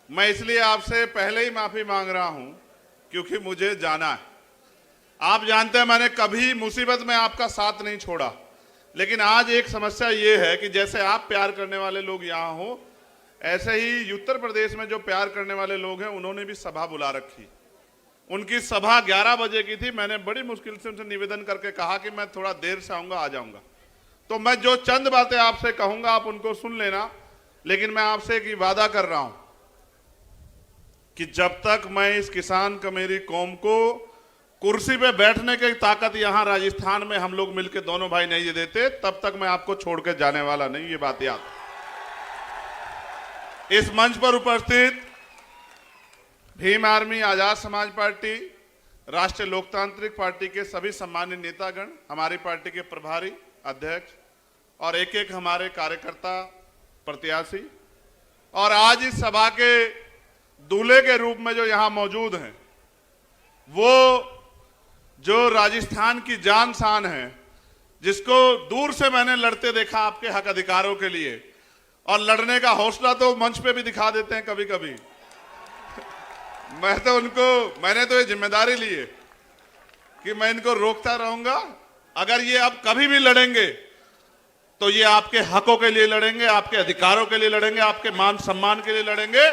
मैं इसलिए आपसे पहले ही माफी मांग रहा हूं क्योंकि मुझे जाना है। आप जानते हैं मैंने कभी मुसीबत में आपका साथ नहीं छोड़ा, लेकिन आज एक समस्या ये है कि जैसे आप प्यार करने वाले लोग यहाँ हो, ऐसे ही उत्तर प्रदेश में जो प्यार करने वाले लोग हैं उन्होंने भी सभा बुला रखी। उनकी सभा 11 बजे की थी। मैंने बड़ी मुश्किल से उनसे निवेदन करके कहा कि मैं थोड़ा देर से आऊंगा, आ जाऊंगा। तो मैं जो चंद बातें आपसे कहूंगा आप उनको सुन लेना, लेकिन मैं आपसे एक वादा कर रहा हूं कि जब तक मैं इस किसान कमेरी कौम को कुर्सी पे बैठने की ताकत यहां राजस्थान में हम लोग मिलकर दोनों भाई नहीं देते, तब तक मैं आपको छोड़ के जाने वाला नहीं। ये बात याद। इस मंच पर उपस्थित भीम आर्मी, आजाद समाज पार्टी, राष्ट्रीय लोकतांत्रिक पार्टी के सभी सम्मानित नेतागण, हमारी पार्टी के प्रभारी अध्यक्ष और एक एक हमारे कार्यकर्ता प्रत्याशी, और आज इस सभा के दूल्हे के रूप में जो यहां मौजूद हैं, वो जो राजस्थान की जान शान है, जिसको दूर से मैंने लड़ते देखा आपके हक अधिकारों के लिए, और लड़ने का हौसला तो मंच पे भी दिखा देते हैं कभी कभी। मैंने तो ये जिम्मेदारी ली है कि मैं इनको रोकता रहूंगा। अगर ये अब कभी भी लड़ेंगे तो ये आपके हकों के लिए लड़ेंगे, आपके अधिकारों के लिए लड़ेंगे, आपके मान सम्मान के लिए लड़ेंगे।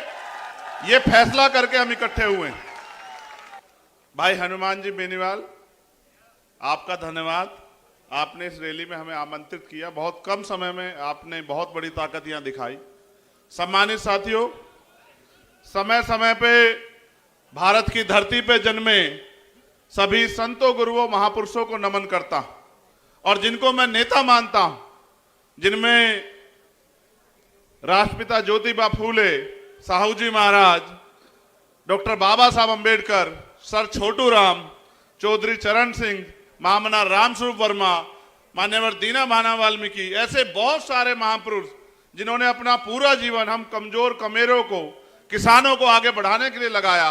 ये फैसला करके हम इकट्ठे हुए हैं। भाई हनुमान जी बेनीवाल, आपका धन्यवाद। आपने इस रैली में हमें आमंत्रित किया। बहुत कम समय में आपने बहुत बड़ी ताकत यहां दिखाई। सम्मानित साथियों, समय समय पे भारत की धरती पे जन्मे सभी संतों, गुरुओं, महापुरुषों को नमन करता हूं, और जिनको मैं नेता मानता हूं, जिनमें राष्ट्रपिता ज्योतिबा फूले, साहू जी महाराज, डॉक्टर बाबा साहब अंबेडकर, सर छोटू राम, चौधरी चरण सिंह, महामना रामस्वरूप वर्मा, मान्यवर दीना भाना वाल्मीकि, ऐसे बहुत सारे महापुरुष जिन्होंने अपना पूरा जीवन हम कमजोर कमेरों को, किसानों को आगे बढ़ाने के लिए लगाया।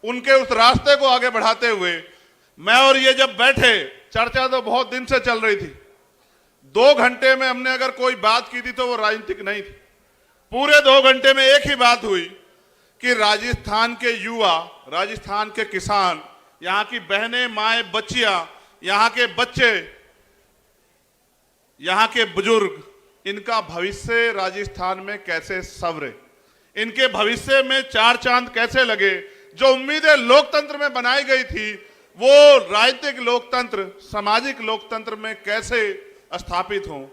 उनके उस रास्ते को आगे बढ़ाते हुए मैं और ये जब बैठे, चर्चा तो बहुत दिन से चल रही थी। 2 घंटे में हमने अगर कोई बात की थी तो वो राजनीतिक नहीं थी। पूरे 2 घंटे में एक ही बात हुई कि राजस्थान के युवा, राजस्थान के किसान, यहाँ की बहनें, माएँ, बच्चियां, यहाँ के बच्चे, यहाँ के बुजुर्ग, इनका भविष्य राजस्थान में कैसे संवरे, इनके भविष्य में 4 चांद कैसे लगे। जो उम्मीदें लोकतंत्र में बनाई गई थी वो राजनीतिक लोकतंत्र, सामाजिक लोकतंत्र में कैसे स्थापित हों।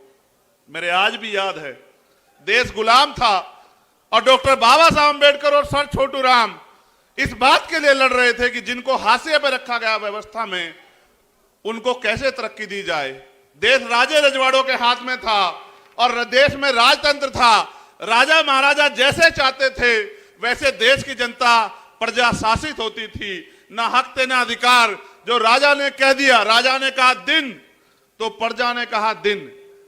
मेरे आज भी याद है, देश गुलाम था और डॉक्टर बाबा साहब अंबेडकर और सर छोटू राम इस बात के लिए लड़ रहे थे कि जिनको हाशिए पर रखा गया व्यवस्था में, उनको कैसे तरक्की दी जाए। देश राजे रजवाड़ों के हाथ में था और देश में राजतंत्र था। राजा महाराजा जैसे चाहते थे वैसे देश की जनता प्रजा शासित होती थी। ना हक थे ना अधिकार। जो राजा ने कह दिया, राजा ने कहा दिन तो प्रजा ने कहा दिन,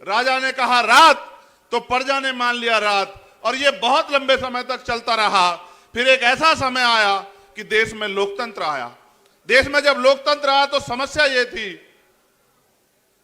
राजा ने कहा रात तो प्रजा ने मान लिया रात, और ये बहुत लंबे समय तक चलता रहा। फिर एक ऐसा समय आया कि देश में लोकतंत्र आया। देश में जब लोकतंत्र आया तो समस्या ये थी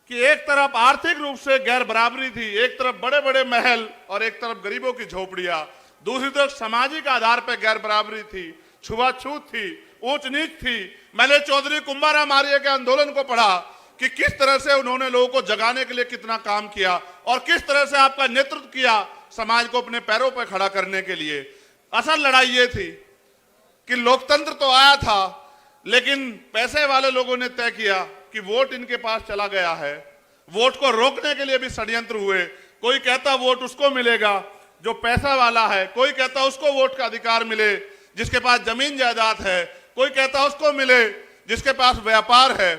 कि एक तरफ आर्थिक रूप से गैर बराबरी थी, एक तरफ बड़े बड़े महल और एक तरफ गरीबों की झोपड़ियां, दूसरी तरफ सामाजिक आधार पर गैर बराबरी थी, छुआछूत थी, ऊंच नीच थी। मैंने चौधरी कुंभाराम आर्य के आंदोलन को पढ़ा कि किस तरह से उन्होंने लोगों को जगाने के लिए कितना काम किया और किस तरह से आपका नेतृत्व किया समाज को अपने पैरों पर खड़ा करने के लिए। असल लड़ाई ये थी कि लोकतंत्र तो आया था, लेकिन पैसे वाले लोगों ने तय किया कि वोट इनके पास चला गया है। वोट को रोकने के लिए भी षड्यंत्र हुए। कोई कहता वोट उसको मिलेगा जो पैसा वाला है, कोई कहता उसको वोट का अधिकार मिले जिसके पास जमीन जायदाद है, कोई कहता उसको मिले जिसके पास व्यापार है।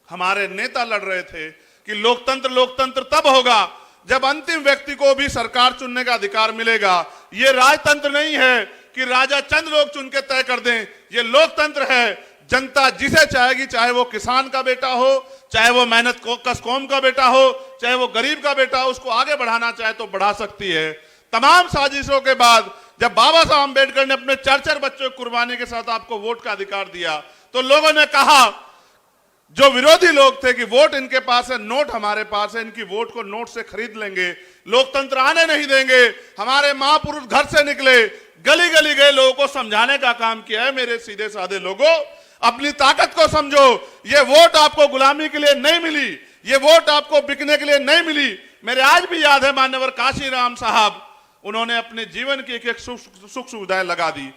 हमारे नेता लड़ रहे थे कि लोकतंत्र तब होगा जब अंतिम व्यक्ति को भी सरकार चुनने का अधिकार मिलेगा। ये राजतंत्र नहीं है कि राजा चंद लोग चुन के तय कर दें। ये लोकतंत्र है, जनता जिसे चाहेगी, चाहे वो किसान का बेटा हो, चाहे वो मेहनत कश कौम का बेटा हो, चाहे वो गरीब का बेटा हो, उसको आगे बढ़ाना चाहे तो बढ़ा सकती है। तमाम साजिशों के बाद जब बाबा साहब अंबेडकर ने अपने 4 बच्चों की कुर्बानी के साथ आपको वोट का अधिकार दिया तो लोगों ने कहा जो विरोधी लोग थे कि वोट इनके पास है, नोट हमारे पास है, इनकी वोट को नोट से खरीद लेंगे, लोकतंत्र आने नहीं देंगे, हमारे महापुरुष घर से निकले, गली गली गए, लोगों को समझाने का काम किया है। मेरे सीधे साधे लोगों, अपनी ताकत को समझो। ये वोट आपको गुलामी के लिए नहीं मिली, ये वोट आपको बिकने के लिए नहीं मिली। मेरे आज भी याद है मान्यवर काशीराम साहब, उन्होंने अपने जीवन की एक एक सुख सुविधाएं लगा दी।